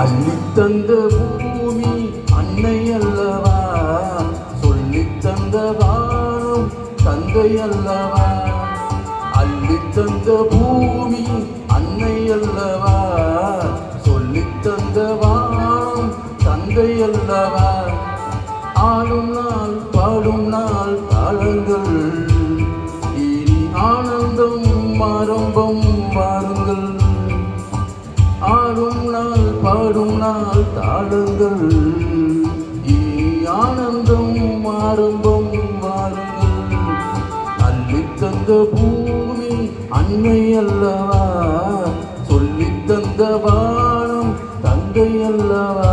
அள்ளித்தந்த பூமி அன்னை அல்லவா, சொல்லித்தந்த வானம் தந்தை அல்லவா. அள்ளித்தந்த பூமி அன்னை அல்லவா, சொல்லித்தந்த வானம் தந்தை அல்லவா. ஆடும் நாள் பாடும் நாள் தாளங்கள், இனி ஆனந்தம் ஆரம்பம் வாருங்கள். ஆடும் நாள் பாடும் நாள் தாளங்கள், இனி ஆனந்தம் ஆரம்பம் வாருங்கள். அள்ளித்தந்த பூமி அன்னை அல்லவா, சொல்லித்தந்த வானம் தந்தை அல்லவா.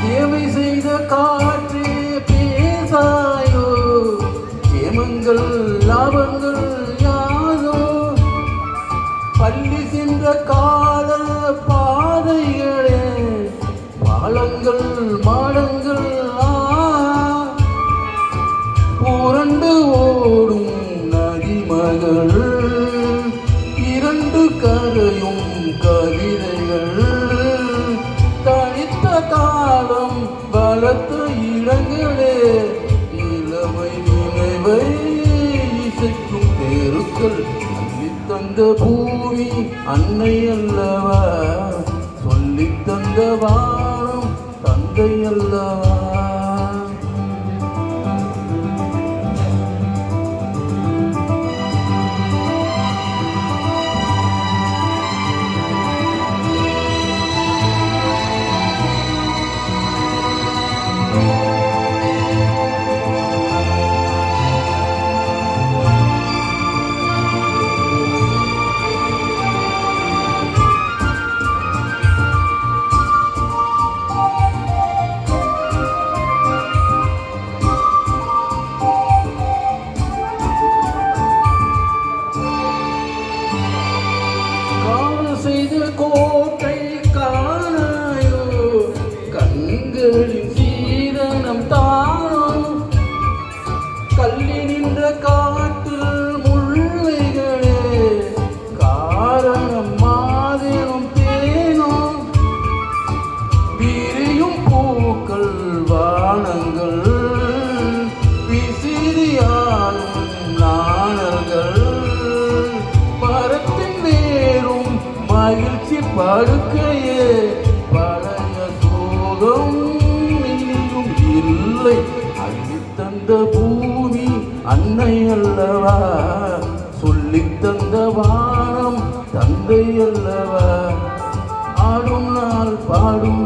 சேவை செய்த காற்றே பேசாயோ, சேமங்கள் லாபங்கள் யாதோ. பள்ளி சென்ற காதல் பாதைகளே, பாலங்கள் மாடங்கள் புரண்டு ஓடும் நதிமகள், இரண்டு கரையும் கவிதைகள். தனித்த காலம் பலத்த இடங்களே, இளமை நினைவை இசைக்கும் தேருக்கள். அள்ளித்தந்த பூமி அன்னை அல்லவா, சொல்லித்தந்த வானம் தந்தை அல்லவா. செய்த கோட்டை காணாயோ, கண்களின் சீதனம் தானோ. கல்லி நின்ற காட்டில் முள்ளைகளே, காரணம் மாதிரும் தேனோ. விரியும் பூக்கள் வானங்கள், விசிறியானும் நாணல்கள். மரத்தின் வேறும் மகிழ்ச்சி படுக்கையே, பழைய சோகம் இனியும் இல்லை. அள்ளித்தந்த பூமி அன்னை அல்லவா, சொல்லித்தந்த வானம் தந்தை அல்லவா. ஆடும் நாள் பாடும்